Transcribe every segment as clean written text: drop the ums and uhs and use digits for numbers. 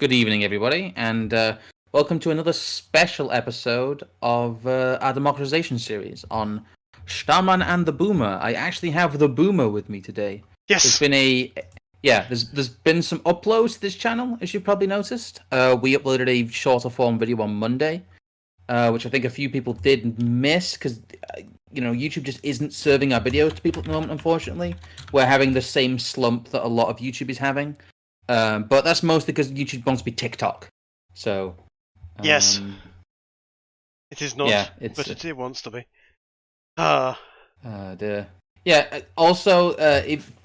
Good evening, everybody, and welcome to another special episode of our Democratization series on Starman and the Boomer. I actually have the Boomer with me today. Yes. There's been some uploads to this channel, as you probably noticed. We uploaded a shorter form video on Monday, which I think a few people did miss because YouTube just isn't serving our videos to people at the moment. Unfortunately, we're having the same slump that a lot of YouTube is having. But that's mostly because YouTube wants to be TikTok. So yes, it is not. Yeah, but it wants to be. Also,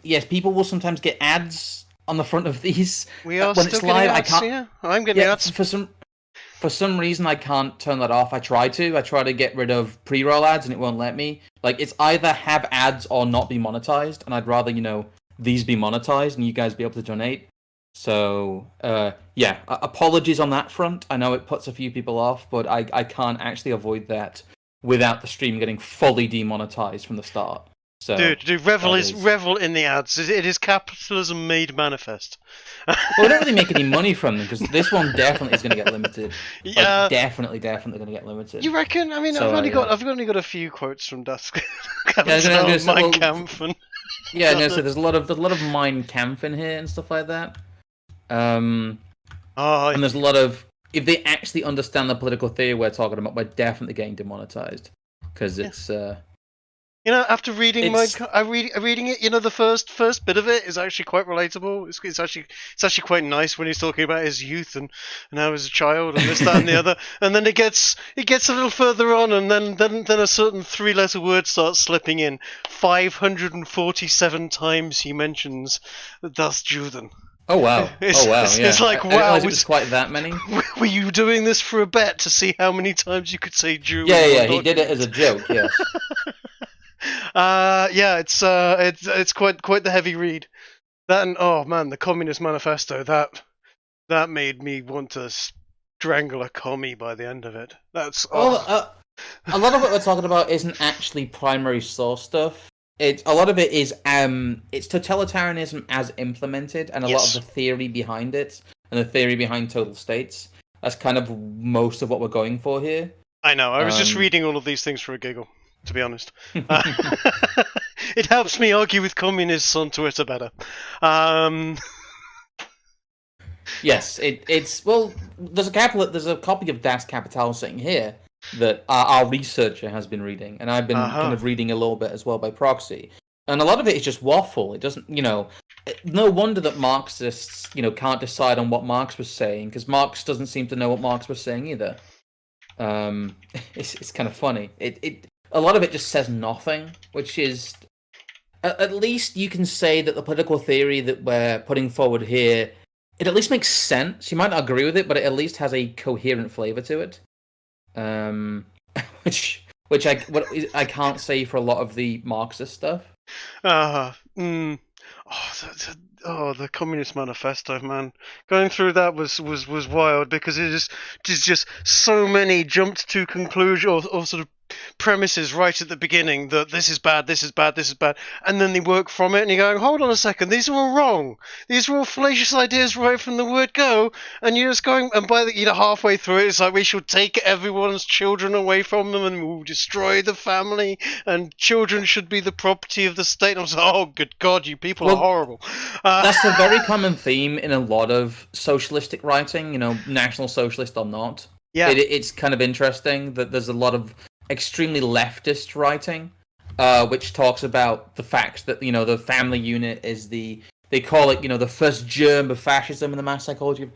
yes, people will sometimes get ads on the front of these. We are when still it's live. ads, I can't. Yeah, I'm getting ads. For some reason, I can't turn that off. I try to get rid of pre-roll ads, and it won't let me. Like, it's either have ads or not be monetized, and I'd rather these be monetized and you guys be able to donate. So, apologies on that front. I know it puts a few people off, but I can't actually avoid that without the stream getting fully demonetized from the start. So, Dude, revel in the ads. It is capitalism made manifest. Well, we don't really make any money from them, because this one definitely is going to get limited. Yeah, like, definitely going to get limited. You reckon? I mean, So, I've only got a few quotes from Dusk. Mein Kampf and... Yeah, no. So there's a lot of Mein Kampf in here and stuff like that. And there's a lot of, if they actually understand the political theory we're talking about, we're definitely getting demonetized because it's. After reading reading it, the first bit of it is actually quite relatable. It's actually quite nice when he's talking about his youth and how as a child and this, that, and the other. And then it gets a little further on, and then a certain 3-letter word starts slipping in. 547 times he mentions "Das Juden." Oh wow! It's like, wow! It was quite that many. Were you doing this for a bet to see how many times you could say Jew? Yeah. He did it as a joke. Yes. It's quite the heavy read. That, and oh man, the Communist Manifesto, that made me want to strangle a commie by the end of it. That's a lot of what we're talking about isn't actually primary source stuff. A lot of it is it's totalitarianism as implemented, and a lot of the theory behind it, and the theory behind total states. That's kind of most of what we're going for here. I know. I was just reading all of these things for a giggle, to be honest. It helps me argue with communists on Twitter better. Yes, it's well. There's a copy of Das Kapital sitting here that our researcher has been reading, and I've been kind of reading a little bit as well by proxy. And a lot of it is just waffle. It doesn't, no wonder that Marxists, can't decide on what Marx was saying, because Marx doesn't seem to know what Marx was saying either. It's kind of funny. A lot of it just says nothing, which is, at least you can say that the political theory that we're putting forward here, it at least makes sense. You might not agree with it, but it at least has a coherent flavor to it. Which I can't say for a lot of the Marxist stuff. The Communist Manifesto, man. Going through that was wild, because it is just so many jumped to conclusion or sort of premises right at the beginning that this is bad, and then they work from it, and you're going, hold on a second, these are all wrong. These are all fallacious ideas right from the word go, and you're just going, and by the halfway through it, it's like, we should take everyone's children away from them, and we'll destroy the family, and children should be the property of the state. And I was like, oh good God, you people are horrible. That's a very common theme in a lot of socialistic writing, National Socialist or not. Yeah, it's kind of interesting that there's a lot of extremely leftist writing, which talks about the fact that the family unit is they call it the first germ of fascism in the mass psychology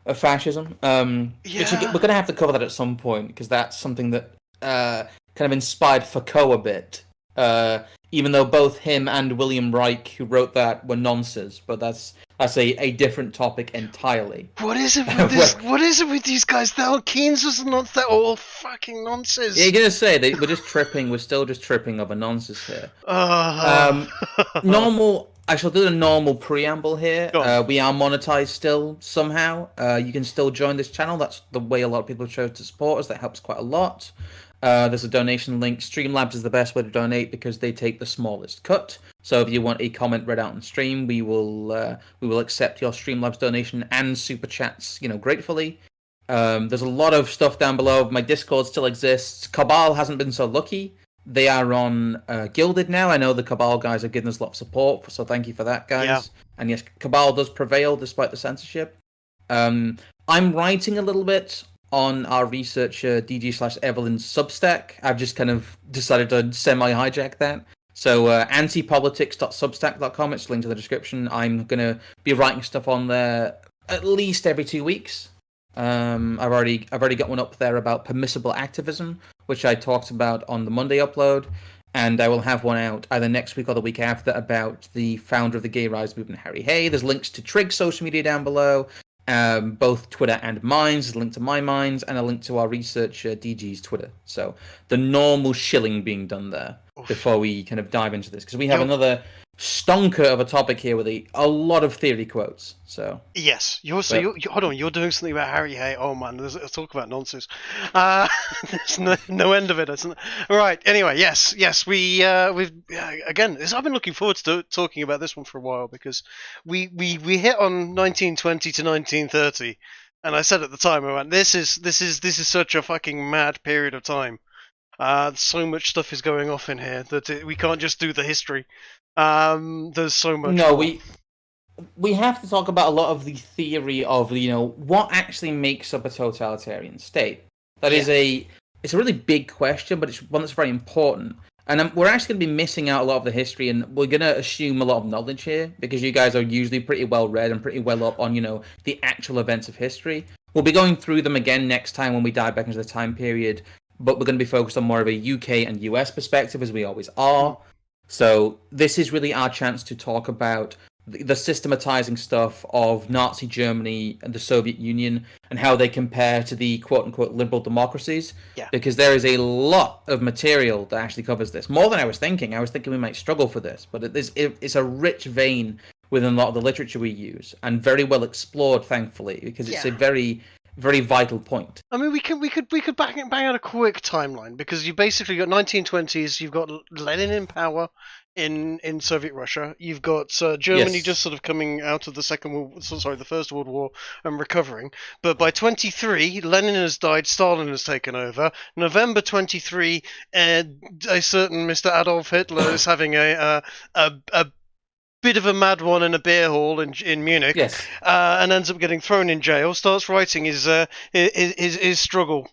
of fascism. Which we're going to have to cover that at some point, because that's something that kind of inspired Foucault a bit. Even though both him and William Reich, who wrote that, were nonces, but that's a different topic entirely. What is it with this? What is it with these guys? Keynes was not that all fucking nonsense. Yeah, you're gonna say we're just tripping. We're still just tripping over nonsense here. Normal. I shall do the normal preamble here. We are monetized still somehow. You can still join this channel. That's the way a lot of people chose to support us. That helps quite a lot. There's a donation link. Streamlabs is the best way to donate because they take the smallest cut. So if you want a comment read out on stream, we will accept your Streamlabs donation and super chats, gratefully. There's a lot of stuff down below. My Discord still exists. Cabal hasn't been so lucky. They are on Gilded now. I know the Cabal guys have given us a lot of support, so thank you for that, guys. Yeah. And yes, Cabal does prevail despite the censorship. I'm writing a little bit on our researcher DG/Evelyn's Substack. I've just kind of decided to semi-hijack that. So antipolitics.substack.com, it's linked to the description. I'm going to be writing stuff on there at least every 2 weeks. I've already got one up there about permissible activism, which I talked about on the Monday upload, and I will have one out either next week or the week after about the founder of the Gay Rise movement, Harry Hay. There's links to Trig's social media down below, both Twitter and Minds. There's a link to my Minds and a link to our researcher DG's Twitter. So the normal shilling being done there before we kind of dive into this, because we have another stonker of a topic here with a lot of theory quotes. So yes, hold on. You're doing something about Harry Hay. Oh man, let's talk about nonsense. There's no end of it. Right. Anyway, yes. We've again. I've been looking forward to talking about this one for a while because we hit on 1920 to 1930, and I said at the time, I went, this is such a fucking mad period of time. So much stuff is going off in here that we can't just do the history. There's so much. No, we have to talk about a lot of the theory of what actually makes up a totalitarian state. It's a really big question, but it's one that's very important. And we're actually going to be missing out a lot of the history, and we're going to assume a lot of knowledge here because you guys are usually pretty well read and pretty well up on the actual events of history. We'll be going through them again next time when we dive back into the time period, but we're going to be focused on more of a UK and US perspective, as we always are. So this is really our chance to talk about the systematizing stuff of Nazi Germany and the Soviet Union and how they compare to the quote-unquote liberal democracies. Yeah. Because there is a lot of material that actually covers this. More than I was thinking. I was thinking we might struggle for this, but it's a rich vein within a lot of the literature we use and very well explored, thankfully, because it's a very, very vital point. I mean, we could bang out a quick timeline because you basically got 1920s. You've got Lenin in power in Soviet Russia. You've got Germany just sort of coming out of the First World War and recovering. But by 23, Lenin has died. Stalin has taken over. November 23, a certain Mr. Adolf Hitler is having a bit of a mad one in a beer hall in Munich, and ends up getting thrown in jail. Starts writing his struggle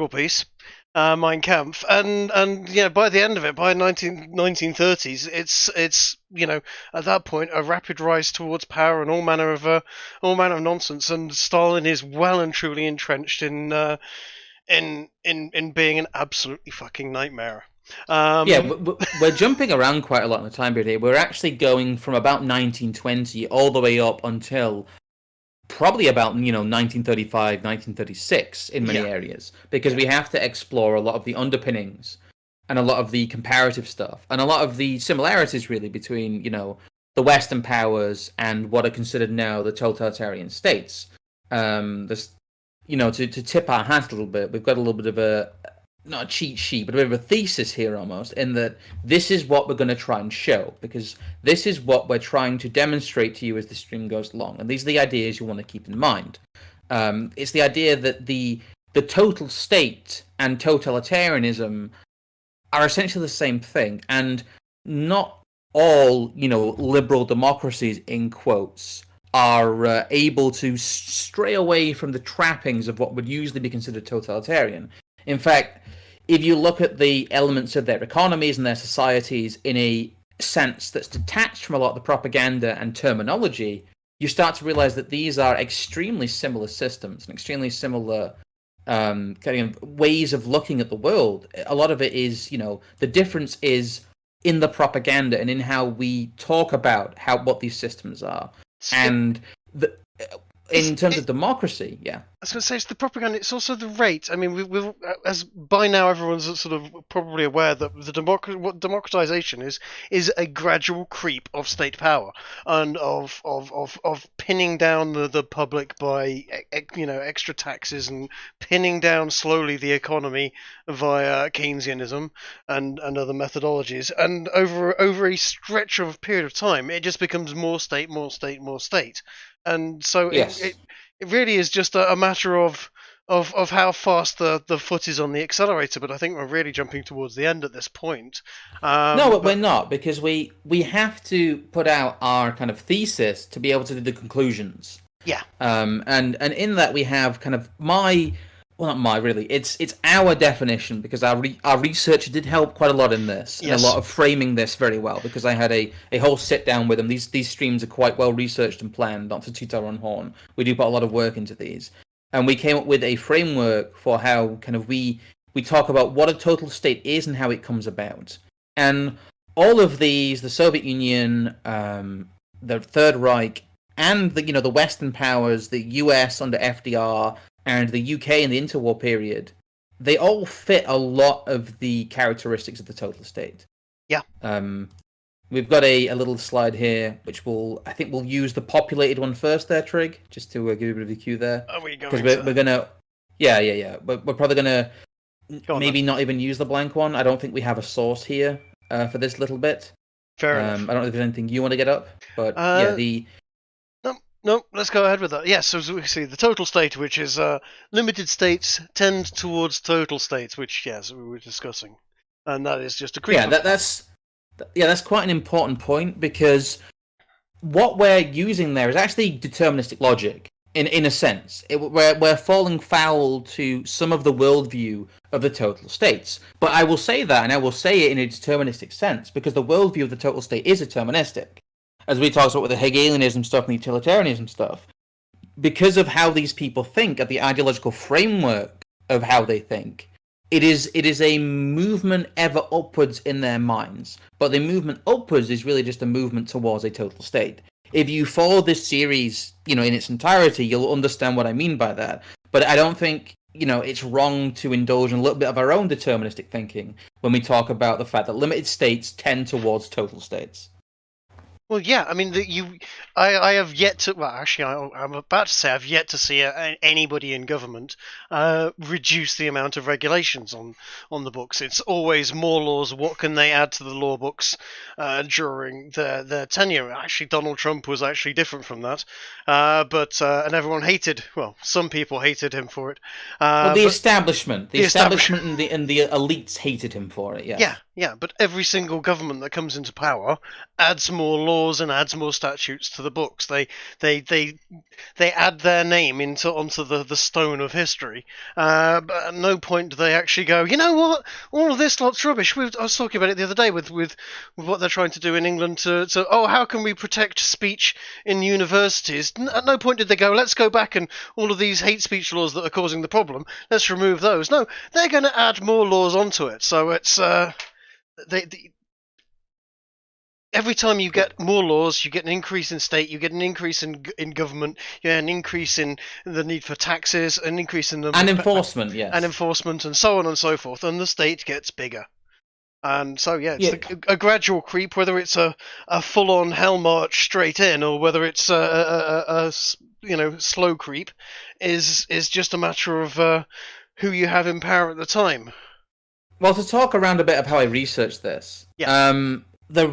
piece, Mein Kampf, and by the end of it, by 1930s, it's at that point a rapid rise towards power and all manner of nonsense, and Stalin is well and truly entrenched in being an absolutely fucking nightmare. We're jumping around quite a lot in the time period here. We're actually going from about 1920 all the way up until probably about 1935, 1936 in many areas, because we have to explore a lot of the underpinnings and a lot of the comparative stuff and a lot of the similarities really between the Western powers and what are considered now the totalitarian states. To tip our hat a little bit, we've got a little bit of not a cheat sheet, but a bit of a thesis here almost, in that this is what we're going to try and show, because this is what we're trying to demonstrate to you as the stream goes along, and these are the ideas you want to keep in mind. It's the idea that the total state and totalitarianism are essentially the same thing, and not all, liberal democracies, in quotes, are able to stray away from the trappings of what would usually be considered totalitarian. In fact, if you look at the elements of their economies and their societies in a sense that's detached from a lot of the propaganda and terminology, you start to realize that these are extremely similar systems and extremely similar kind of ways of looking at the world. A lot of it is, the difference is in the propaganda and in how we talk about what these systems are. And in terms of democracy, was going to say it's the propaganda. It's also the rate. I mean, we've as by now everyone's sort of probably aware that what democratization is a gradual creep of state power and of pinning down the public by extra taxes and pinning down slowly the economy via Keynesianism and other methodologies. And over a stretch of period of time, it just becomes more state, more state, more state. And so Yes. it really is just a matter of how fast the foot is on the accelerator. But I think we're really jumping towards the end at this point. No, we're not, because we have to put out our kind of thesis to be able to do the conclusions. Yeah. And in that we have kind of not my really, it's our definition, because our research did help quite a lot in this, and Yes. a lot of framing this very well, because I had a whole sit down with them. These streams are quite well researched and planned, not to toot our own horn. We do put a lot of work into these, and we came up with a framework for how kind of we talk about what a total state is and how it comes about. And all of these, the Soviet Union, the Third Reich, and the Western powers, the US under FDR, and the UK in the interwar period, they all fit a lot of the characteristics of the total state. Yeah. We've got a little slide here, which I think we'll use the populated one first there, Trig, just to give you a bit of a cue there. Are we going? Because we're gonna, yeah. But we're probably gonna maybe not even use the blank one. I don't think we have a source here for this little bit. Fair enough. I don't know if there's anything you want to get up, but No, let's go ahead with that. Yes, so we see the total state, which is limited states tend towards total states, which yes, we were discussing, and that is just a creep. Yeah, that's quite an important point, because what we're using there is actually deterministic logic in a sense. We're falling foul to some of the worldview of the total states. But I will say that, and I will say it in a deterministic sense, because the worldview of the total state is deterministic. As we talked about with the Hegelianism stuff and the utilitarianism stuff, because of how these people think, at the ideological framework of how they think, it is a movement ever upwards in their minds. But the movement upwards is really just a movement towards a total state. If you follow this series, in its entirety, you'll understand what I mean by that. But I don't think, it's wrong to indulge in a little bit of our own deterministic thinking when we talk about the fact that limited states tend towards total states. Well, yeah, I mean, I have yet to. Well, actually, I'm about to say I've yet to see anybody in government reduce the amount of regulations on the books. It's always more laws. What can they add to the law books during their tenure? Actually, Donald Trump was actually different from that, but everyone hated. Well, some people hated him for it. The establishment and the elites hated him for it. Yes. Yeah, but every single government that comes into power adds more laws and adds more statutes to the books. They add their name onto the stone of history. But at no point do they actually go, you know what, all of this lot's rubbish. I was talking about it the other day with what they're trying to do in England to how can we protect speech in universities? At no point did they go, let's go back and all of these hate speech laws that are causing the problem, let's remove those. No, they're going to add more laws onto it. So it's every time you get more laws, you get an increase in state, you get an increase in government, you get an increase in the need for taxes, an increase in the enforcement, yes, and enforcement, and so on and so forth, and the state gets bigger. And so it's a gradual creep, whether it's a full-on hell march straight in, or whether it's a slow creep, is just a matter of who you have in power at the time. Well, to talk around a bit of how I researched this, there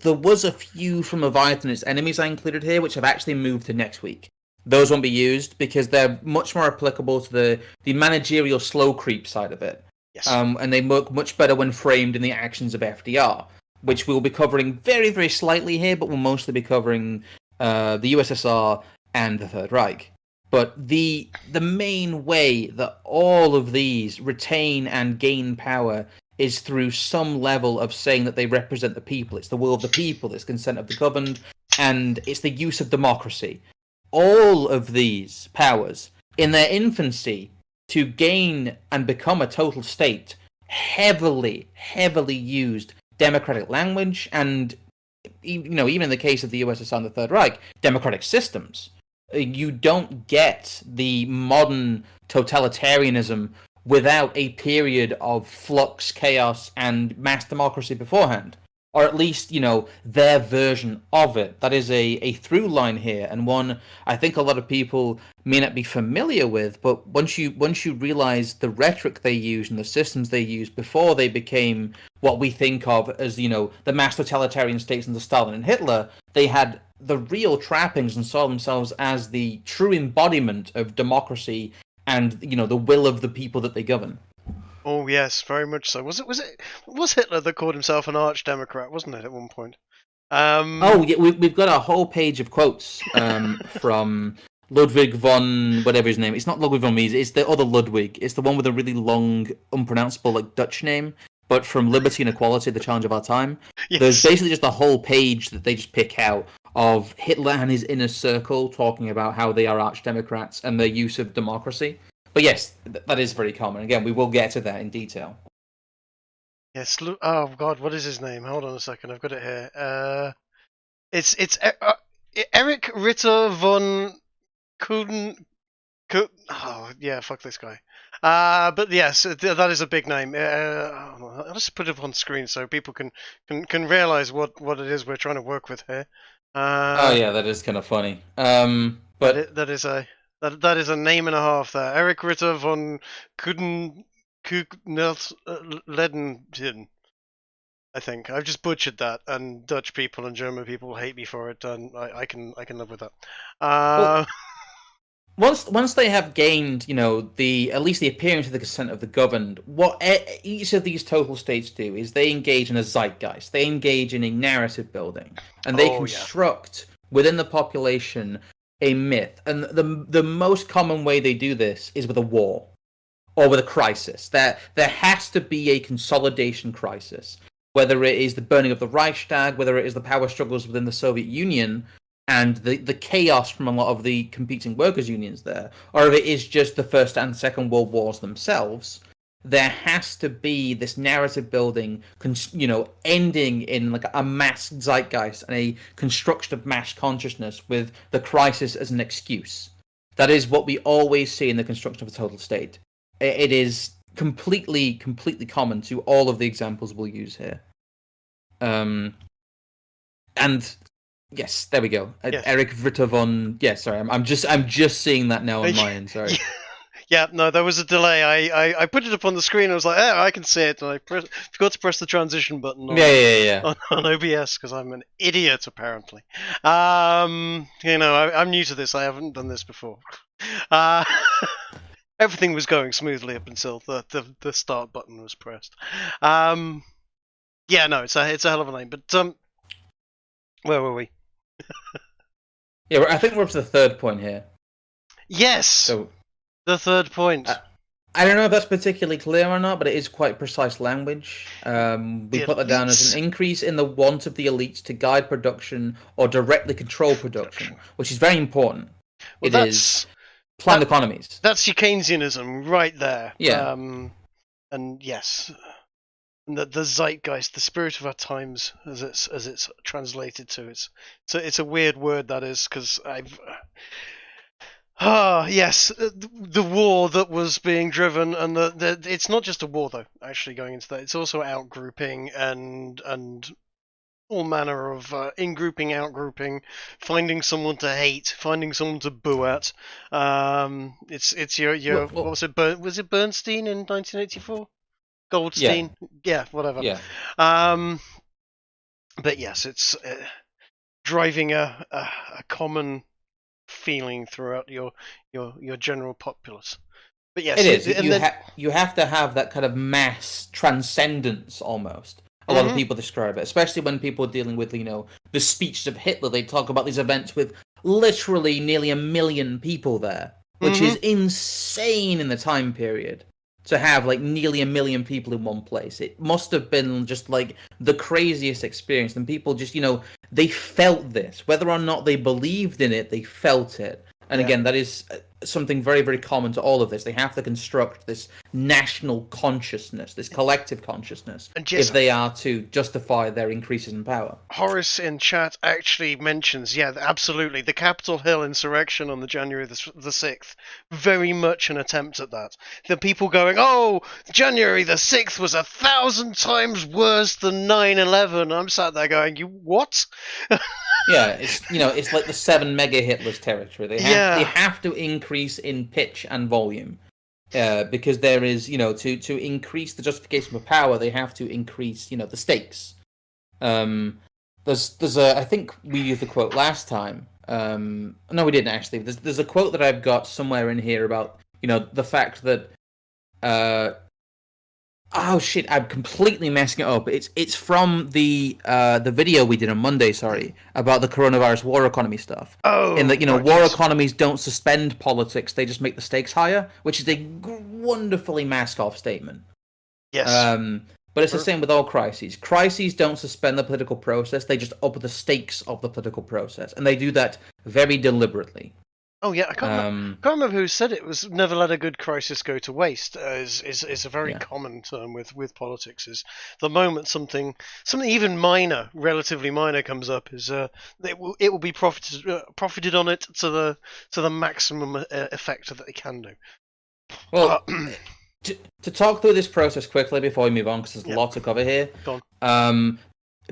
was a few from Leviathan and its enemies I included here, which have actually moved to next week. Those won't be used because they're much more applicable to the managerial slow creep side of it. Yes. And they work much better when framed in the actions of FDR, which we'll be covering very, very slightly here, but we'll mostly be covering the USSR and the Third Reich. But the main way that all of these retain and gain power is through some level of saying that they represent the people. It's the will of the people, it's consent of the governed, and it's the use of democracy. All of these powers, in their infancy, to gain and become a total state, heavily, heavily used democratic language and, even in the case of the USSR and the Third Reich, democratic systems. You don't get the modern totalitarianism without a period of flux, chaos, and mass democracy beforehand. Or at least, their version of it. That is a through line here, and one I think a lot of people may not be familiar with, but once you realize the rhetoric they use and the systems they used before they became what we think of as, the mass totalitarian states under Stalin and Hitler, they had the real trappings and saw themselves as the true embodiment of democracy and, the will of the people that they govern. Oh yes, very much so. Was Hitler that called himself an arch Democrat, wasn't it, at one point? Oh yeah, we've got a whole page of quotes from Ludwig von whatever his name. It's not Ludwig von Mises. It's the other Ludwig. It's the one with a really long, unpronounceable Dutch name. But from Liberty and Equality, the Challenge of Our Time, Yes. There's basically just a whole page that they just pick out of Hitler and his inner circle talking about how they are arch Democrats and their use of democracy. But yes, that is very common. Again, we will get to that in detail. Yes. Oh God, what is his name? Hold on a second. I've got it here. It's Erich Ritter von Kuden. Oh yeah, fuck this guy. But yes, that is a big name. I'll just put it on screen so people can realize what it is we're trying to work with here. Oh yeah, that is kind of funny. But that is a name and a half there. Erich Ritter von Kuden Ledentin. I think I've just butchered that, and Dutch people and German people hate me for it, and I can live with that. Well, once they have gained, the at least the appearance of the consent of the governed, what each of these total states do is they engage in a zeitgeist. They engage in a narrative building, and they construct within the population a myth. And the most common way they do this is with a war or with a crisis. There has to be a consolidation crisis, whether it is the burning of the Reichstag, whether it is the power struggles within the Soviet Union and the chaos from a lot of the competing workers' unions there, or if it is just the First and Second World Wars themselves. There has to be this narrative building, ending in like a mass zeitgeist and a construction of mass consciousness with the crisis as an excuse. That is what we always see in the construction of a total state. It is completely common to all of the examples we'll use here. And yes, there we go. Yes. Erich Ritter von. Yeah, sorry, I'm just seeing that now on my end. Sorry. Yeah, no, there was a delay. I put it up on the screen. I was like, I can see it, and I forgot to press the transition button. On OBS because I'm an idiot apparently. I'm new to this. I haven't done this before. Everything was going smoothly up until the start button was pressed. Yeah, no, it's a hell of a name. But where were we? Yeah, I think we're up to the third point here. Yes. So the third point. I don't know if that's particularly clear or not, but it is quite precise language. We put that down as an increase in the want of the elites to guide production or directly control production, which is very important. It is planned economies. That's your Keynesianism right there. Yeah. And yes, and the zeitgeist, the spirit of our times, as it's translated to, it's a weird word that is, because I've. Yes, the war that was being driven, and it's not just a war though. Actually, going into that, it's also outgrouping and all manner of in-grouping, out-grouping, finding someone to hate, finding someone to boo at. It's your what was it? Was it Bernstein in 1984? Goldstein? Yeah, whatever. Yeah. But yes, it's driving a common feeling throughout your general populace. But yes, it is. You have to have that kind of mass transcendence almost. A lot of people describe it, especially when people are dealing with, the speeches of Hitler. They talk about these events with literally nearly 1 million people there, which is insane in the time period. To have nearly 1 million people in one place, it must have been just the craziest experience. And people just, they felt this, whether or not they believed in it, they felt it. And again, that is something very, very common to all of this. They have to construct this national consciousness, this collective consciousness, And yes, if they are to justify their increases in power. Horace in chat actually mentions, yeah, absolutely, the Capitol Hill insurrection on the January the 6th, very much an attempt at that. The people going, oh, January the 6th was 1,000 times worse than 9/11. I'm sat there going, you what? Yeah, it's like the 7 mega Hitlers territory. They have to increase in pitch and volume, because there is, to increase the justification for power, they have to increase, the stakes. There's I think we used the quote last time. No, we didn't actually. There's a quote that I've got somewhere in here about, the fact that oh shit, I'm completely messing it up. It's from the video we did on Monday, about the coronavirus war economy stuff. Oh, in that, right, war yes. economies don't suspend politics; they just make the stakes higher, which is a wonderfully mask-off statement. Yes. But it's the same with all crises. Crises don't suspend the political process; they just up the stakes of the political process, and they do that very deliberately. Oh yeah, I can't remember who said it. Was never let a good crisis go to waste. Is a very common term with politics. Is the moment something even minor, relatively minor, comes up, is it will be profited on it to the maximum effect that it can do. Well, to talk through this process quickly before we move on, because there's a lot to cover here. Go on.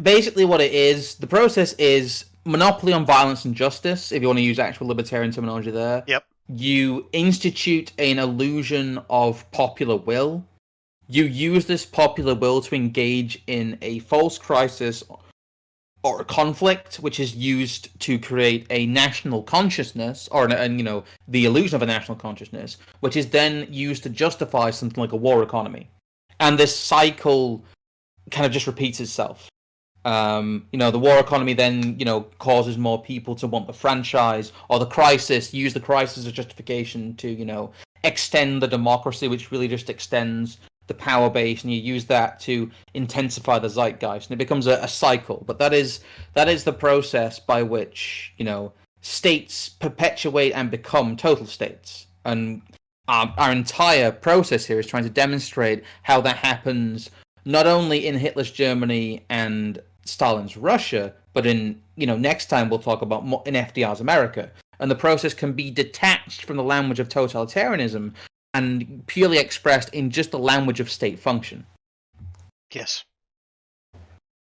Basically, what it is, the process is monopoly on violence and justice, if you want to use actual libertarian terminology there. Yep. You institute an illusion of popular will. You use this popular will to engage in a false crisis or a conflict, which is used to create a national consciousness, or the illusion of a national consciousness, which is then used to justify something like a war economy. And this cycle kind of just repeats itself. The war economy then, causes more people to want the franchise, or the crisis, use the crisis as justification to, extend the democracy, which really just extends the power base, and you use that to intensify the zeitgeist, and it becomes a cycle. But that is the process by which, states perpetuate and become total states. And our entire process here is trying to demonstrate how that happens not only in Hitler's Germany and Stalin's Russia, but in, next time we'll talk about in FDR's America. And the process can be detached from the language of totalitarianism and purely expressed in just the language of state function. Yes.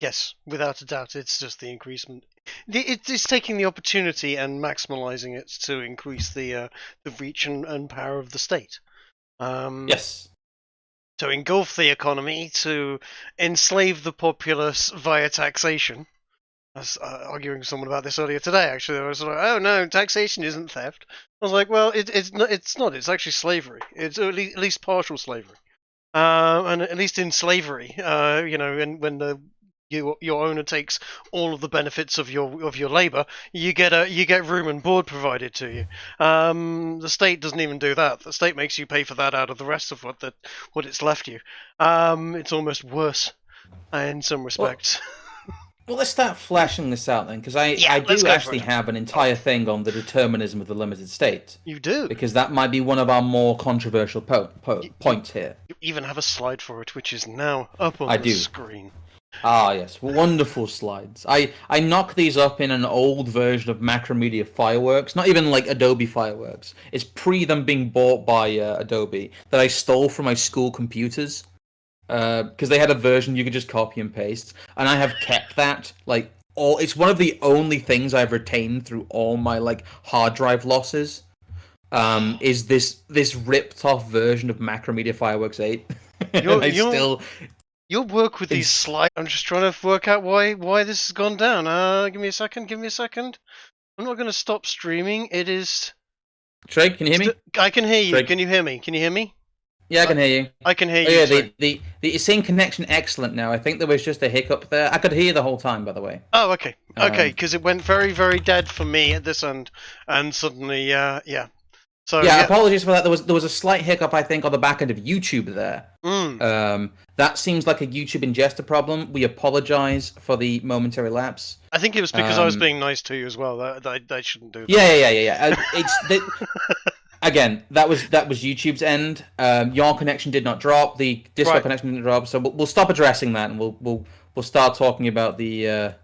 Yes, without a doubt, it's just the increasement. It's taking the opportunity and maximalizing it to increase the reach and power of the state. Yes. To engulf the economy, to enslave the populace via taxation. I was arguing with someone about this earlier today, actually. I was like, oh no, taxation isn't theft. I was like, well, it's not. It's actually slavery. It's at least partial slavery. And at least in slavery, when your owner takes all of the benefits of your labor, you get room and board provided to you. The state doesn't even do that. The state makes you pay for that out of the rest of what it's left you. It's almost worse in some respects. Well, let's start fleshing this out then, because I do actually have an entire thing on the determinism of the limited state. You do? Because that might be one of our more controversial points here. You even have a slide for it, which is now up on the screen. Ah, yes. Wonderful slides. I knock these up in an old version of Macromedia Fireworks, not even like Adobe Fireworks. It's pre them being bought by Adobe, that I stole from my school computers. Because they had a version you could just copy and paste, and I have kept that. It's one of the only things I've retained through all my hard drive losses. Is this ripped off version of Macromedia Fireworks 8? You'll work with these slides. I'm just trying to work out why this has gone down. Give me a second. I'm not going to stop streaming. It is. Trig, can you hear me? I can hear you. Trig. Can you hear me? Can you hear me? Yeah, I can hear you. I can hear you. Yeah, the same connection excellent now. I think there was just a hiccup there. I could hear you the whole time, by the way. Oh, okay. Okay, because it went very, very dead for me at this end, and suddenly, yeah. So apologies for that. There was a slight hiccup, I think, on the back end of YouTube there. That seems like a YouTube ingester problem. We apologize for the momentary lapse. I think it was because I was being nice to you as well. That I shouldn't do that. Yeah. It's again, that was YouTube's end. Your connection did not drop. The Discord Right. connection didn't drop. So we'll stop addressing that, and we'll start talking about the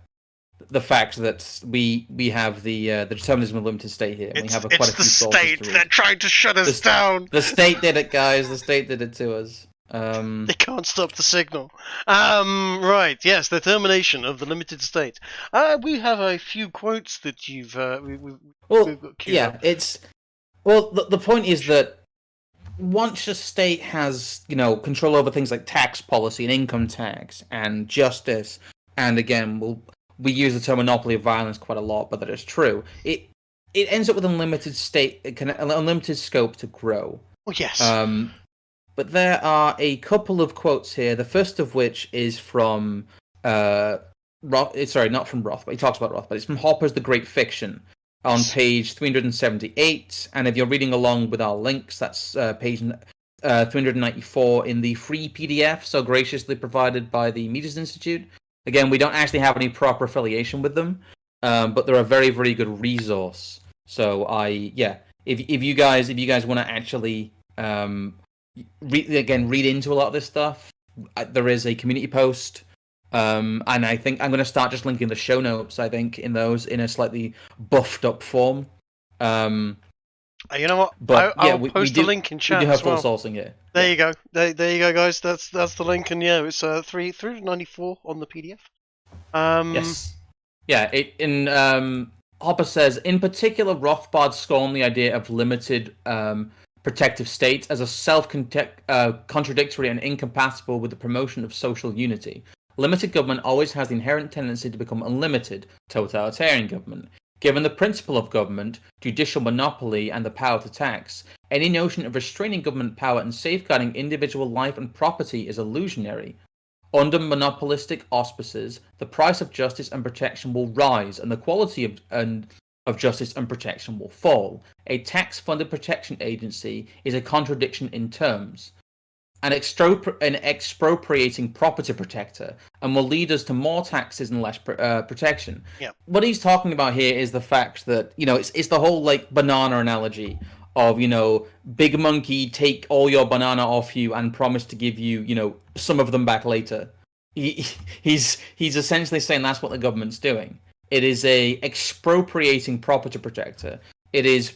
fact that we have the determinism of limited state here. And we have quite a few sources to read. It's the state. They're trying to shut us down. The state did it, guys. The state did it to us. They can't stop the signal. Right, yes, the termination of the limited state. We have a few quotes that you've we've got queued up. The point is that once a state has, control over things like tax policy and income tax and justice, and again, we use the term monopoly of violence quite a lot, but that is true. It ends up with unlimited unlimited scope to grow. Oh yes. But there are a couple of quotes here. The first of which is from Roth. Sorry, not from Roth, but he talks about Roth, but it's from Hopper's The Great Fiction on page 378. And if you're reading along with our links, that's page 394 in the free PDF, so graciously provided by the Mises Institute. Again, we don't actually have any proper affiliation with them, but they're a very, very good resource. So if you guys want to actually read into a lot of this stuff, there is a community post, and I think I'm going to start just linking the show notes. I think in those in a slightly buffed up form. You know what? But I'll post the link in chat. We do have as well. full sourcing here. There you go. There you go, guys. That's the link, and yeah, it's 394 on the PDF. Yes. Yeah. Hopper says, in particular, Rothbard scorned the idea of limited protective states as a self-contradictory and incompatible with the promotion of social unity. Limited government always has the inherent tendency to become unlimited, totalitarian government. Given the principle of government, judicial monopoly, and the power to tax, any notion of restraining government power and safeguarding individual life and property is illusionary. Under monopolistic auspices, the price of justice and protection will rise, and the quality of justice and protection will fall. A tax-funded protection agency is a contradiction in terms. An expropriating property protector, and will lead us to more taxes and less protection. Yeah. What he's talking about here is the fact that, it's the whole banana analogy of, big monkey take all your banana off you and promise to give you, some of them back later. He's essentially saying that's what the government's doing. It is a expropriating property protector. It is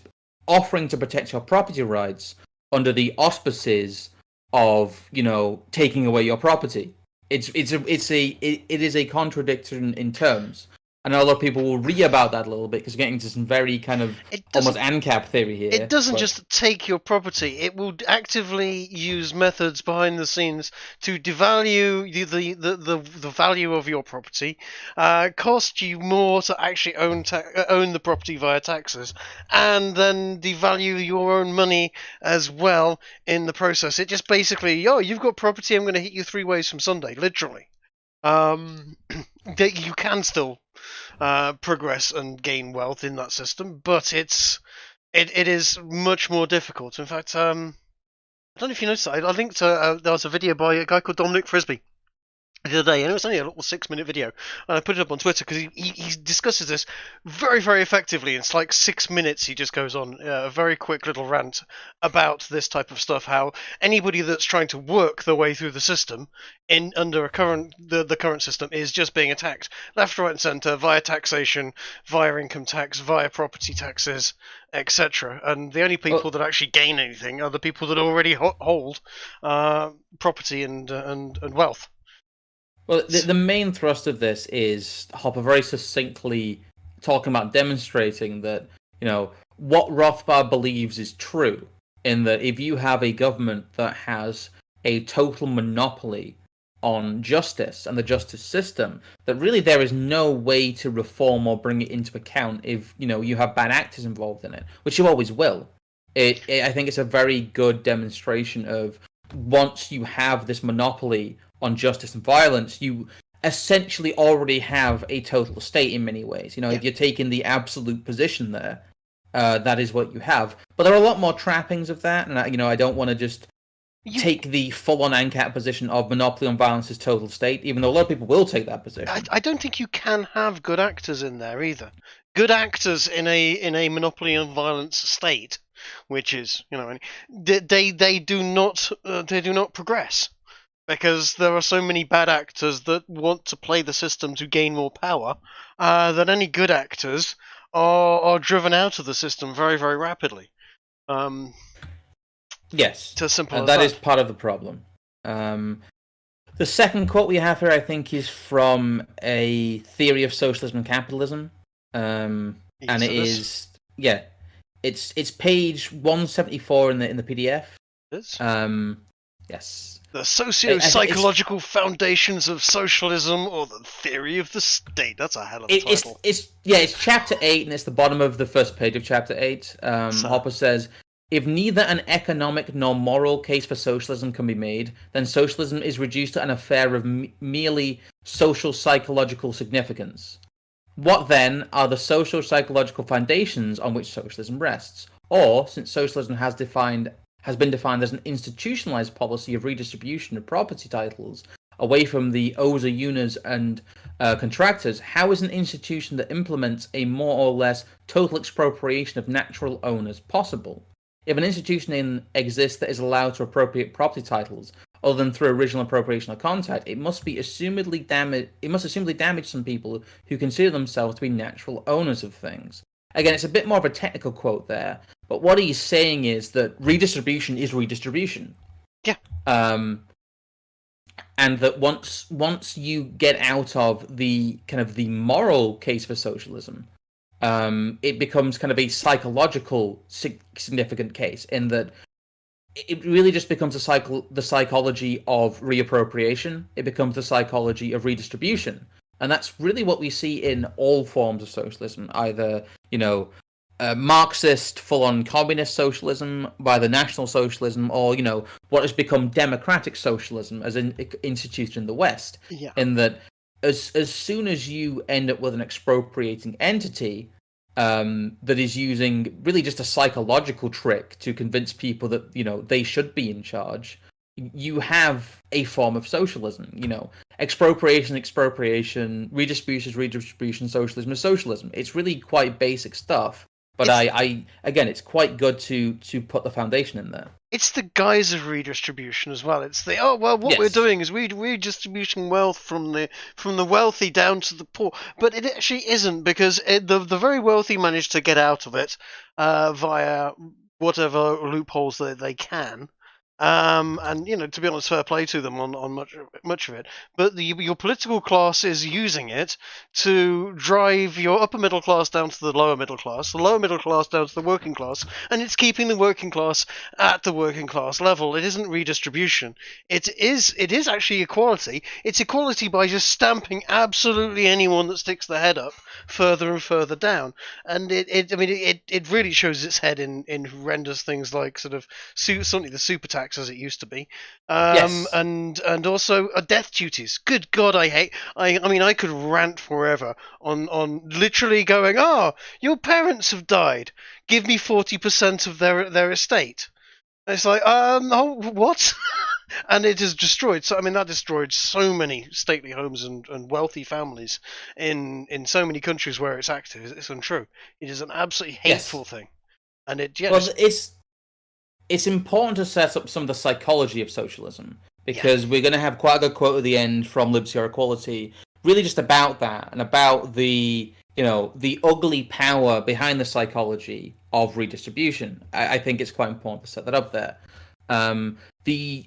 offering to protect your property rights under the auspices of, taking away your property. It is a contradiction in terms. And a lot of people will read about that a little bit because we're getting into some very kind of almost ANCAP theory here. It doesn't just take your property. It will actively use methods behind the scenes to devalue the value of your property, cost you more to actually own the property via taxes, and then devalue your own money as well in the process. It just basically, you've got property, I'm going to hit you 3 ways from Sunday, literally. That you can still progress and gain wealth in that system, but it is much more difficult. In fact, I don't know if you noticed that. I linked there was a video by a guy called Dominic Frisby the other day, and it was only a little 6-minute video, and I put it up on Twitter because he discusses this very, very effectively. It's like 6 minutes. He just goes on a very quick little rant about this type of stuff, how anybody that's trying to work their way through the system under the current system is just being attacked left, right and centre via taxation, via income tax, via property taxes, etc. And the only people that actually gain anything are the people that already hold property and wealth. Well, the main thrust of this is Hopper very succinctly talking about demonstrating that, what Rothbard believes is true, in that if you have a government that has a total monopoly on justice and the justice system, that really there is no way to reform or bring it into account if, you have bad actors involved in it, which you always will. I think it's a very good demonstration of once you have this monopoly on justice and violence, you essentially already have a total state in many ways. If you're taking the absolute position there, that is what you have. But there are a lot more trappings of that, and I don't want to just take the full-on ANCAP position of monopoly on violence as total state, even though a lot of people will take that position. I don't think you can have good actors in there either. Good actors in a monopoly on violence state which is, they do not progress. Because there are so many bad actors that want to play the system to gain more power, that any good actors are driven out of the system very, very rapidly. Yes, It's as simple as that is part of the problem. The second quote we have here, I think, is from a theory of socialism and capitalism, and it is it's page 174 in the PDF. Yes. The socio-psychological foundations of socialism, or the theory of the state. That's a hell of a title. It's chapter 8, and it's the bottom of the first page of chapter 8. Hopper says, if neither an economic nor moral case for socialism can be made, then socialism is reduced to an affair of merely social-psychological significance. What, then, are the social-psychological foundations on which socialism rests? Or, since socialism has been defined as an institutionalized policy of redistribution of property titles away from the owners and contractors, how is an institution that implements a more or less total expropriation of natural owners possible? If an institution exists that is allowed to appropriate property titles other than through original appropriation or contact, it must assumedly damage some people who consider themselves to be natural owners of things. Again, it's a bit more of a technical quote there, but what he's saying is that redistribution is redistribution. Yeah. And that once you get out of the kind of the moral case for socialism, it becomes kind of a psychological significant case, in that it really just becomes the psychology of reappropriation. It becomes the psychology of redistribution. And that's really what we see in all forms of socialism, either, Marxist, full-on communist socialism, by the National Socialism, or, what has become democratic socialism as an institution in the West. Yeah. In that, as soon as you end up with an expropriating entity that is using really just a psychological trick to convince people that, they should be in charge, you have a form of socialism. Expropriation, redistribution, socialism is socialism. It's really quite basic stuff, but again, it's quite good to put the foundation in there. It's the guise of redistribution as well. It's what we're doing is redistributing wealth from the wealthy down to the poor, but it actually isn't, because the very wealthy manage to get out of it via whatever loopholes that they can. And to be honest, fair play to them on much of it. But your political class is using it to drive your upper middle class down to the lower middle class down to the working class, and it's keeping the working class at the working class level. It isn't redistribution. It is actually equality. It's equality by just stamping absolutely anyone that sticks their head up further and further down. And it really shows its head in horrendous things like sort of certainly the super tax as it used to be, Yes. and also death duties. Good God, I could rant forever on literally going, your parents have died, give me 40% of their estate. And it's like, what? And it is destroyed. So that destroyed so many stately homes and wealthy families in so many countries where it's active. It's untrue. It is an absolutely hateful thing, and it's important to set up some of the psychology of socialism, because we're going to have quite a good quote at the end from Liberty or Equality, really just about that, and about the ugly power behind the psychology of redistribution. I think it's quite important to set that up there. The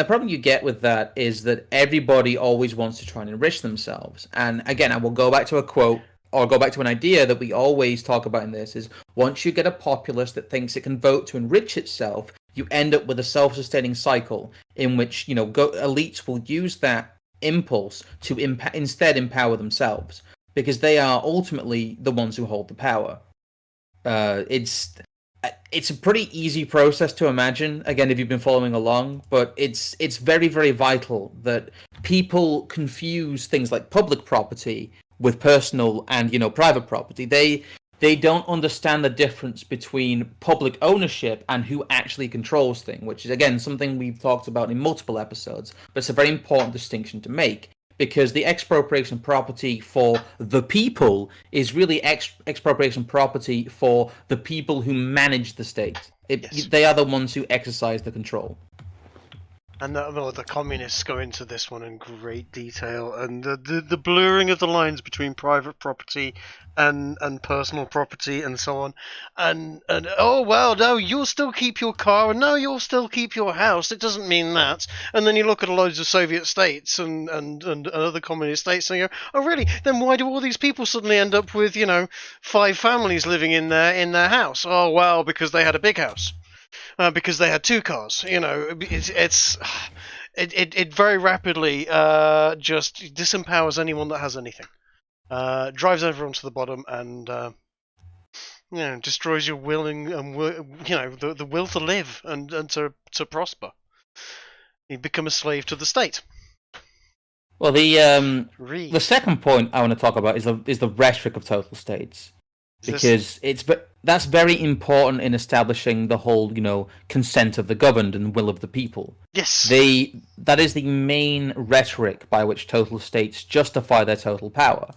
problem you get with that is that everybody always wants to try and enrich themselves. And again, I will go back to a quote, or go back to an idea that we always talk about in this, is once you get a populace that thinks it can vote to enrich itself, you end up with a self-sustaining cycle in which, elites will use that impulse to instead empower themselves, because they are ultimately the ones who hold the power. It's a pretty easy process to imagine, again, if you've been following along, but it's very, very vital that people confuse things like public property with personal and private property. They don't understand the difference between public ownership and who actually controls things, which is again something we've talked about in multiple episodes, but it's a very important distinction to make, because the expropriation of property for the people is really expropriation property for the people who manage the state. They are the ones who exercise the control. And the communists go into this one in great detail, and the blurring of the lines between private property and personal property and so on, and oh well, no, you'll still keep your car, and no, you'll still keep your house. It doesn't mean that. And then you look at loads of Soviet states and other communist states, and you go, oh really? Then why do all these people suddenly end up with 5 families living in their house? Oh well, because they had a big house. Because they had 2 cars, it very rapidly just disempowers anyone that has anything, drives everyone to the bottom, and destroys your will and the will to live and to prosper. You become a slave to the state. Well, the second point I want to talk about is the rhetoric of total states. Because that's very important in establishing the whole, consent of the governed and will of the people. Yes. That is the main rhetoric by which total states justify their total power.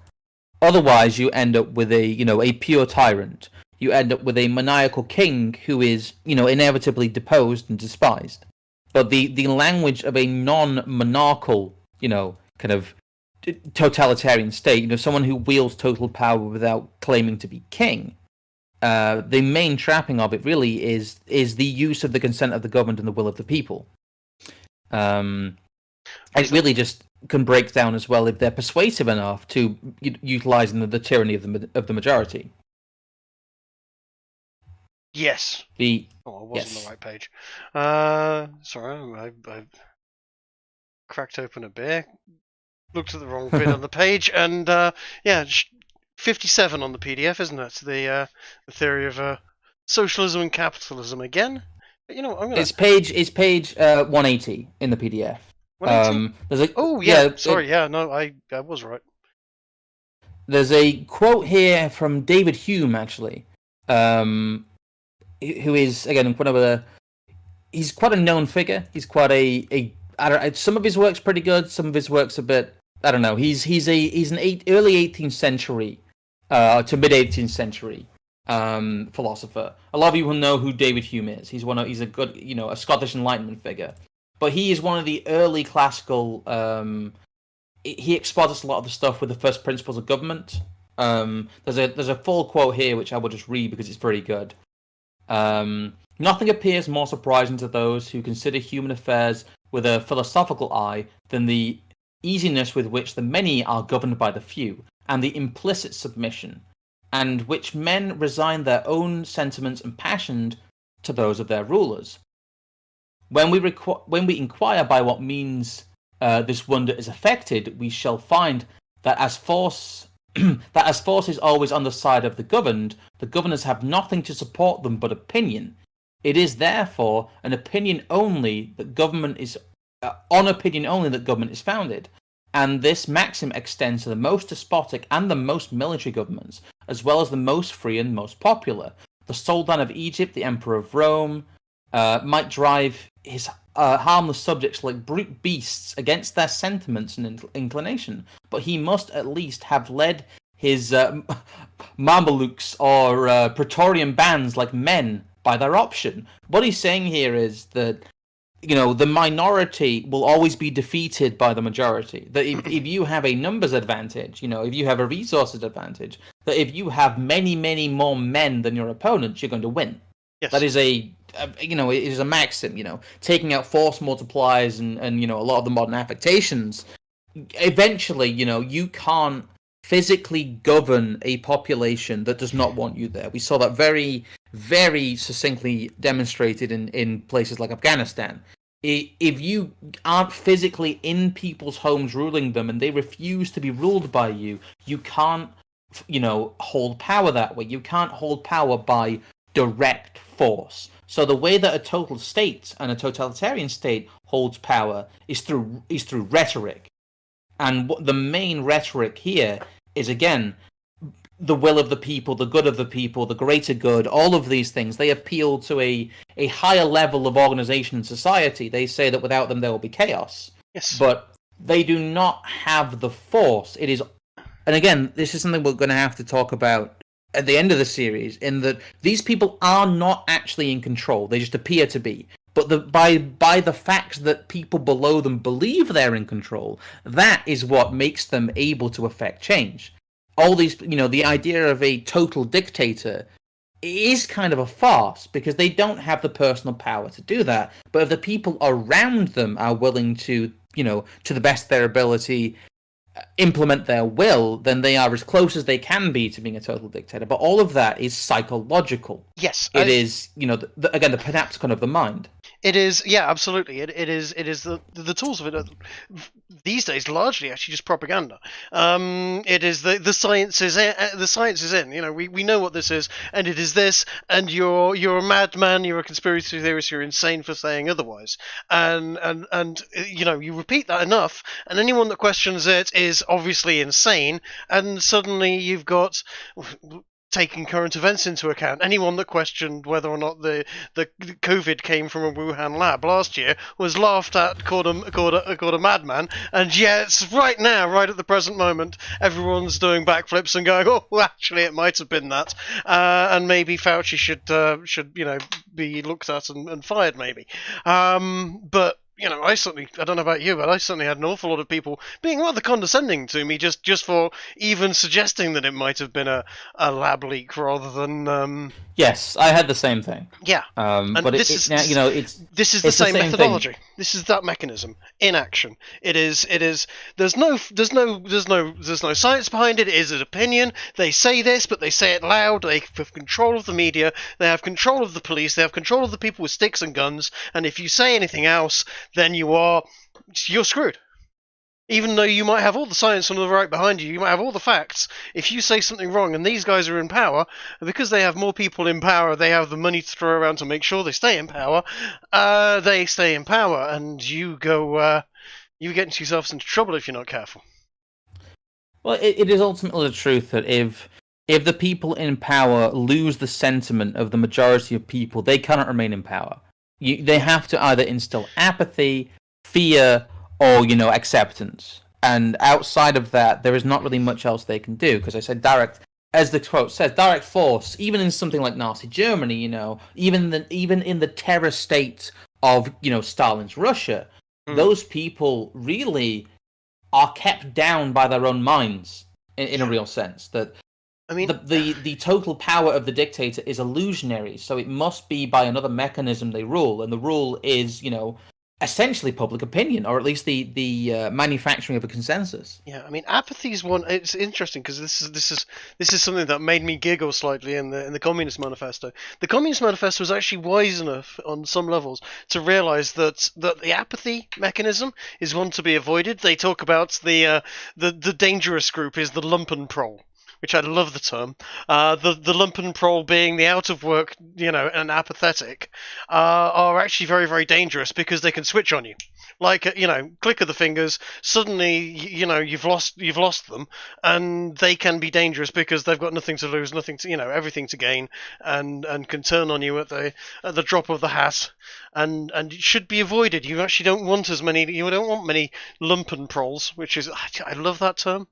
Otherwise, you end up with a pure tyrant. You end up with a maniacal king who is, inevitably deposed and despised. But the language of a non-monarchical, kind of totalitarian state, someone who wields total power without claiming to be king, the main trapping of it really is the use of the consent of the governed and the will of the people. It really just can break down as well if they're persuasive enough to utilize the tyranny of the majority. Yes. I was on the right page. Sorry, I cracked open a beer. Looked at the wrong bit on the page, and 57 on the PDF, isn't it? The theory of socialism and capitalism again. But It's page 180 in the PDF. 180? I was right. There's a quote here from David Hume, actually, who is again he's quite a known figure. He's quite some of his work's pretty good. Some of his work's a bit. I don't know. He's an early 18th century to mid 18th century philosopher. A lot of you will know who David Hume is. He's a good a Scottish Enlightenment figure. But he is one of the early classical. He exposed a lot of the stuff with the first principles of government. There's a full quote here which I will just read because it's very good. Nothing appears more surprising to those who consider human affairs with a philosophical eye than the easiness with which the many are governed by the few, and the implicit submission, and which men resign their own sentiments and passions to those of their rulers. When we inquire by what means this wonder is effected, we shall find that as force is always on the side of the governed, the governors have nothing to support them but opinion. It is therefore on opinion only that government is founded, and this maxim extends to the most despotic and the most military governments, as well as the most free and most popular. The Sultan of Egypt, the Emperor of Rome, might drive his harmless subjects like brute beasts against their sentiments and inclination, but he must at least have led his Mamelukes or Praetorian bands like men by their option. What he's saying here is that the minority will always be defeated by the majority. That if you have a numbers advantage, if you have a resources advantage, that if you have many, many more men than your opponents, you're going to win. Yes. That is it is a maxim. Taking out force multipliers and a lot of the modern affectations. Eventually, you can't physically govern a population that does not want you there. We saw that very, very succinctly demonstrated in places like Afghanistan. If you aren't physically in people's homes ruling them and they refuse to be ruled by you, you can't, hold power that way. You can't hold power by direct force. So the way that a total state and a totalitarian state holds power is through rhetoric. And the main rhetoric here is, again, the will of the people, the good of the people, the greater good, all of these things. They appeal to a higher level of organization in society. They say that without them there will be chaos. Yes. But they do not have the force. It is, and again, this is something we're going to have to talk about at the end of the series, in that these people are not actually in control. They just appear to be. But by the fact that people below them believe they're in control, that is what makes them able to affect change. All these, the idea of a total dictator is kind of a farce, because they don't have the personal power to do that. But if the people around them are willing to, to the best of their ability, implement their will, then they are as close as they can be to being a total dictator. But all of that is psychological. Yes, it is, again, the panopticon of the mind. It is, yeah, absolutely. It is the tools of it these days largely actually just propaganda. It is the science is the science is in. We know what this is, and it is this. And you're a madman. You're a conspiracy theorist. You're insane for saying otherwise. And you repeat that enough, and anyone that questions it is obviously insane. And suddenly you've got, taking current events into account, anyone that questioned whether or not the COVID came from a Wuhan lab last year was laughed at, called a madman, and yet right now, right at the present moment, everyone's doing backflips and going, oh, well, actually it might have been that, and maybe Fauci should be looked at and fired maybe, but I don't know about you, but I certainly had an awful lot of people being rather condescending to me just for even suggesting that it might have been a lab leak rather than. Yes, I had the same thing. Yeah, but this is the same methodology. Thing. This is that mechanism in action. It is. There's no science behind it. It is an opinion. They say this, but they say it loud. They have control of the media. They have control of the police. They have control of the people with sticks and guns. And if you say anything else, then you're screwed. Even though you might have all the science on the right behind you, you might have all the facts. If you say something wrong, and these guys are in power, because they have more people in power, they have the money to throw around to make sure they stay in power. They stay in power, and you get yourself into trouble if you're not careful. Well, it is ultimately the truth that if the people in power lose the sentiment of the majority of people, they cannot remain in power. They have to either instill apathy, fear, or acceptance. And outside of that, there is not really much else they can do. Because I said direct, as the quote says, direct force. Even in something like Nazi Germany, even in the terror state of Stalin's Russia, those people really are kept down by their own minds in a real sense. That I mean, the total power of the dictator is illusionary, so it must be by another mechanism they rule, and the rule is essentially public opinion, or at least the manufacturing of a consensus. Yeah, I mean, apathy is one. It's interesting because this is something that made me giggle slightly in the Communist Manifesto. The Communist Manifesto was actually wise enough on some levels to realise that the apathy mechanism is one to be avoided. They talk about the dangerous group is the Lumpenproll, which I love the term. The Lumpenproll being the out of work, and apathetic, are actually very, very dangerous because they can switch on you. Like, click of the fingers, suddenly, you've lost them, and they can be dangerous because they've got nothing to lose, nothing to, everything to gain, and can turn on you at the drop of the hat, and it should be avoided. You actually don't want you don't want many Lumpenprolls, which is, I love that term.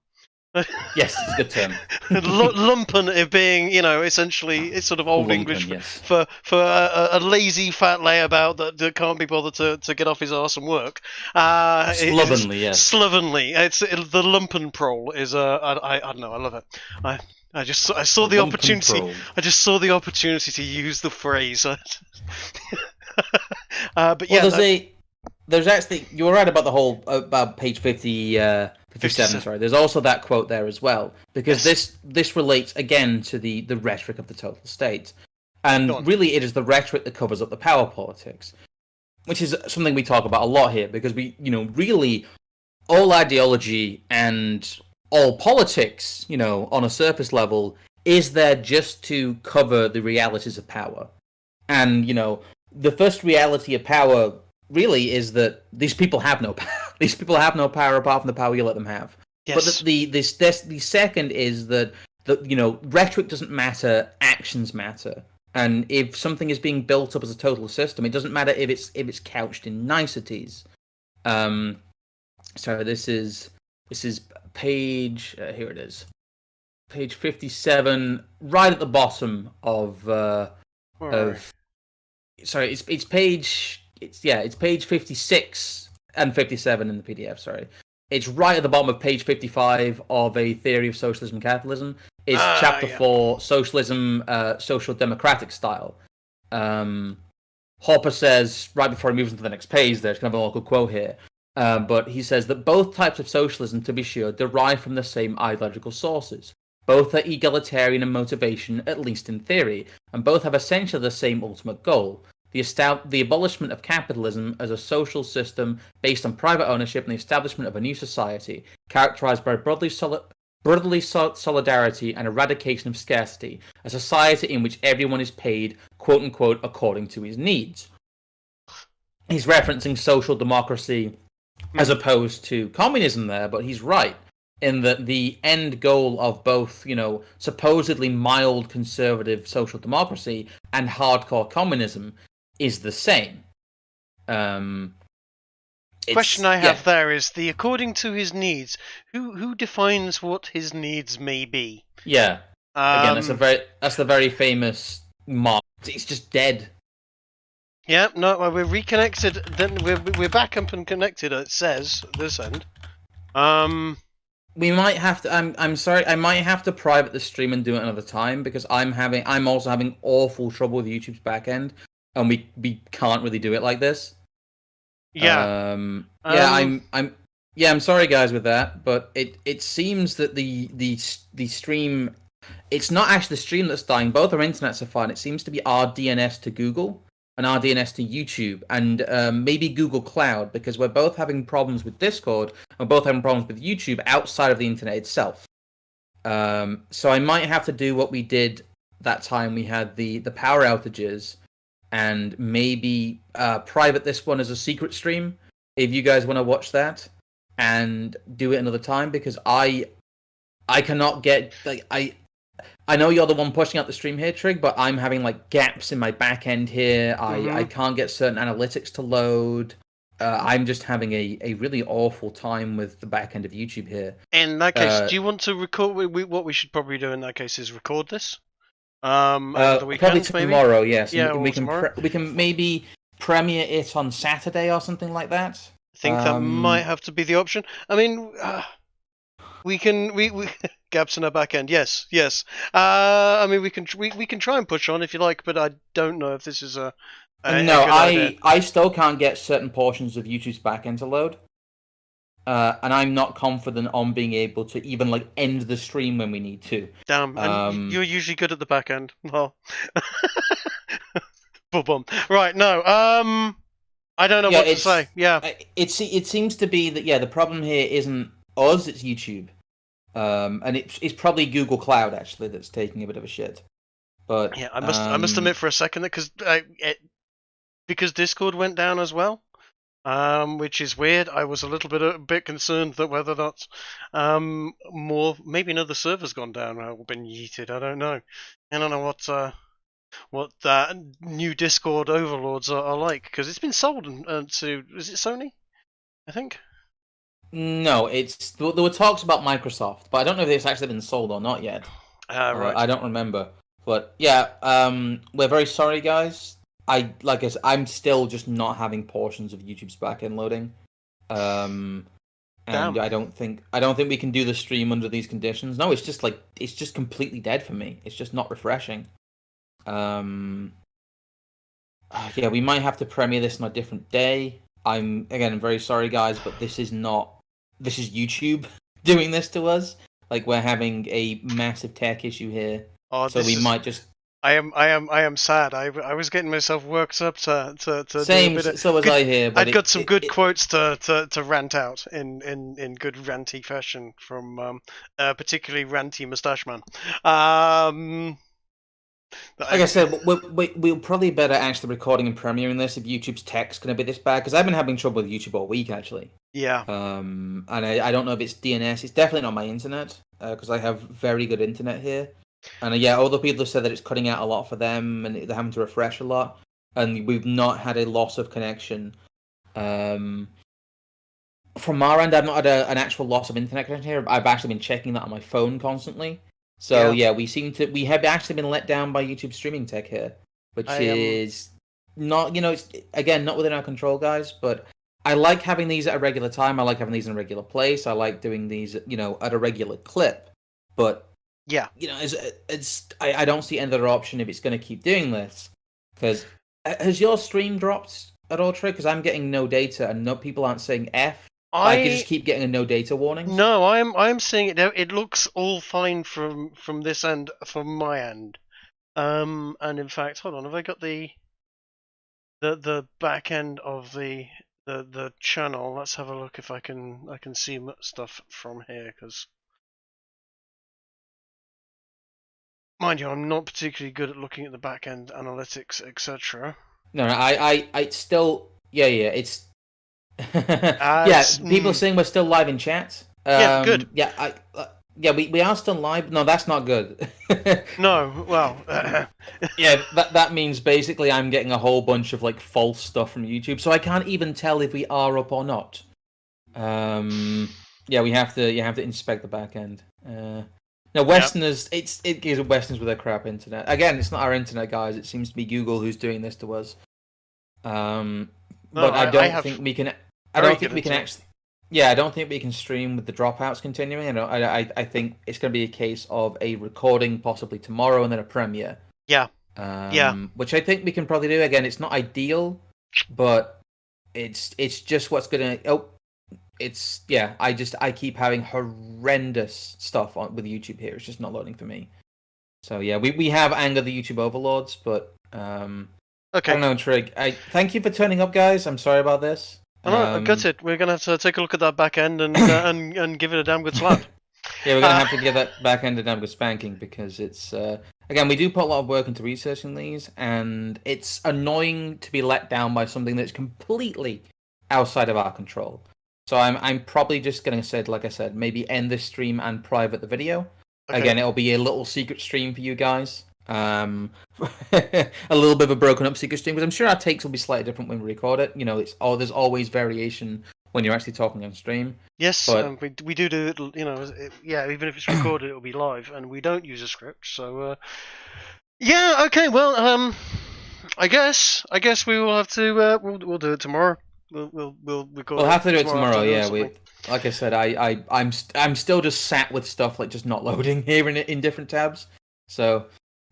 Yes, it's a good term. Lumpen being, essentially, it's sort of old Lumpen, English yes. for a lazy fat layabout that can't be bothered to get off his arse and work. Slovenly, yes. Slovenly. The Lumpenproll is I don't know. I love it. I saw the opportunity. I just saw the opportunity to use the phrase. But yeah. There's actually, you were right about the whole, about page 57, sorry. There's also that quote there as well, because this relates again to the rhetoric of the total state. And really it is the rhetoric that covers up the power politics, which is something we talk about a lot here, because we, really, all ideology and all politics, on a surface level, is there just to cover the realities of power. And, the first reality of power really is that these people have no power. These people have no power apart from the power you let them have. Yes. But the second is that rhetoric doesn't matter, actions matter. And if something is being built up as a total system, it doesn't matter if it's couched in niceties. So this is page. Here it is, page 57, right at the bottom of Alright. Sorry, it's page. It's page 56 and 57 in the PDF. Sorry, it's right at the bottom of page 55 of A Theory of Socialism and Capitalism. It's chapter Yeah. 4, Socialism, Social Democratic Style. Hopper says, right before he moves into the next page, there's kind of a local quote here, but he says that both types of socialism, to be sure, derive from the same ideological sources. Both are egalitarian in motivation, at least in theory, and both have essentially the same ultimate goal: the abolishment of capitalism as a social system based on private ownership and the establishment of a new society characterized by brotherly solidarity and eradication of scarcity, a society in which everyone is paid, quote unquote, according to his needs. He's referencing social democracy as opposed to communism there, but he's right in that the end goal of both, supposedly mild conservative social democracy and hardcore communism is the same. Question I have there is the according to his needs. Who defines what his needs may be? Yeah. Again, that's the very famous mark. It's just dead. Yeah, no, we're reconnected. Then we're back up and connected. It says this end. We might have to. I'm sorry. I might have to private the stream and do it another time because I'm also having awful trouble with YouTube's backend, and we can't really do it like this. Yeah. I'm sorry guys with that, but it seems that the stream, it's not actually the stream that's dying. Both our internets are fine. It seems to be our DNS to Google and our DNS to YouTube and maybe Google Cloud, because we're both having problems with Discord and both having problems with YouTube outside of the internet itself. So I might have to do what we did that time we had the power outages, and maybe private this one as a secret stream if you guys want to watch that, and do it another time, because I cannot get I know you're the one pushing out the stream here, Trig, but I'm having gaps in my back end here. I can't get certain analytics to load. I'm just having a really awful time with the back end of YouTube here. In that case, do you want to record? What we should probably do in that case is record this. Over the weekend, probably tomorrow. maybe? Yes, Yeah, we can maybe premiere it on Saturday or something like that. I think that might have to be the option. I mean, we gaps in our back end. Yes. I mean, we can try and push on if you like, but I don't know if this is a good idea. I still can't get certain portions of YouTube's backend to load. And I'm not confident on being able to even end the stream when we need to. Damn, and you're usually good at the back end. Oh. Right, no. I don't know what to say. Yeah. It seems to be that the problem here isn't us, it's YouTube. And it's probably Google Cloud actually that's taking a bit of a shit. But yeah, I must admit for a second that because Discord went down as well. Which is weird. I was a bit concerned that whether that's maybe another server's gone down or been yeeted. I don't know. I don't know what new Discord overlords are like, because it's been sold to, is it Sony? I think. No, there were talks about Microsoft, but I don't know if it's actually been sold or not yet. Right. I don't remember, but yeah, we're very sorry, guys. I'm still just not having portions of YouTube's backend loading, and Damn. I don't think we can do the stream under these conditions. No, it's just completely dead for me. It's just not refreshing. Yeah, we might have to premiere this on a different day. I'm very sorry, guys, but this is YouTube doing this to us. We're having a massive tech issue here, so we might just. I am sad. I was getting myself worked up to Same. Do a bit of, so was I here. But I'd got some good quotes to rant out in good ranty fashion from particularly ranty Mustache Man. Like I said, we'll probably better actually recording and premiering this if YouTube's tech's going to be this bad, because I've been having trouble with YouTube all week actually. Yeah. And I don't know if it's DNS. It's definitely not my internet, because I have very good internet here. And other people have said that it's cutting out a lot for them, and they're having to refresh a lot. And we've not had a loss of connection. from our end, I've not had an actual loss of internet connection here. I've actually been checking that on my phone constantly. So Yeah, we have actually been let down by YouTube streaming tech here, which I am. is not, it's again not within our control, guys. But I like having these at a regular time. I like having these in a regular place. I like doing these, at a regular clip. But Yeah. I don't see any other option if it's going to keep doing this. Because has your stream dropped at all, Trick? Because I'm getting no data and no people aren't saying F. I could just keep getting a no data warnings. No, I'm seeing it now. It looks all fine from this end, from my end. And in fact, hold on, have I got the back end of the channel? Let's have a look if I can see stuff from here, because mind you, I'm not particularly good at looking at the back end analytics, etc. No, I still, it's, yeah. As People saying we're still live in chat. Yeah, good. Yeah, we are still live. No, that's not good. No, well, Yeah, that means basically I'm getting a whole bunch of like false stuff from YouTube, so I can't even tell if we are up or not. Yeah, you have to inspect the back end. Now Westerners, it gives Westerners with their crap internet. Again, it's not our internet, guys. It seems to be Google who's doing this to us. But I don't think we can. I don't think we can actually. Yeah, I don't think we can stream with the dropouts continuing. I think it's going to be a case of a recording possibly tomorrow and then a premiere. Yeah. Which I think we can probably do. Again, it's not ideal, but it's just what's going to. Oh, it's yeah. I keep having horrendous stuff on with YouTube here. It's just not loading for me. So yeah, we have anger the YouTube overlords, but okay. I don't know, Trig. Thank you for turning up, guys. I'm sorry about this. I got it. We're gonna have to take a look at that back end and give it a damn good slap. Yeah, we're gonna have to give that back end a damn good spanking because it's again we do put a lot of work into researching these, and it's annoying to be let down by something that's completely outside of our control. So I'm probably just gonna say, like I said, maybe end this stream and private the video. Okay. Again, it'll be a little secret stream for you guys. A little bit of a broken up secret stream because I'm sure our takes will be slightly different when we record it. There's always variation when you're actually talking on stream. Yes, but we do it. Even if it's recorded, it'll be live, and we don't use a script. So yeah, okay. Well, I guess we will have to. We'll do it tomorrow. We'll record. We'll have to do it tomorrow. Yeah, like I said, I'm still just sat with stuff like just not loading here in different tabs. So.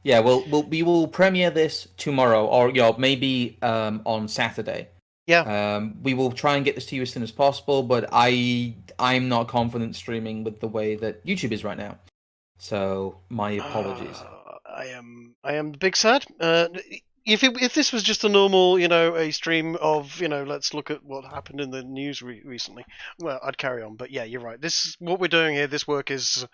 Yeah, we will premiere this tomorrow, or maybe on Saturday. Yeah. We will try and get this to you as soon as possible, but I'm not confident streaming with the way that YouTube is right now. So my apologies. I am big sad. If this was just a normal, a stream of, let's look at what happened in the news recently, well, I'd carry on. But yeah, you're right. This what we're doing here. This work it's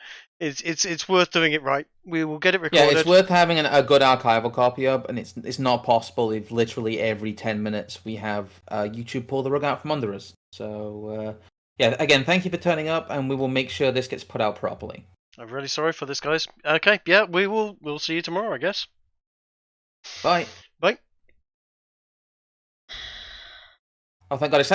worth doing it right. We will get it recorded. Yeah, it's worth having a good archival copy of, and it's not possible if literally every 10 minutes we have YouTube pull the rug out from under us. So yeah, again, thank you for turning up, and we will make sure this gets put out properly. I'm really sorry for this, guys. Okay, yeah, we'll see you tomorrow, I guess. Bye. Bye. Oh, thank God, it's actually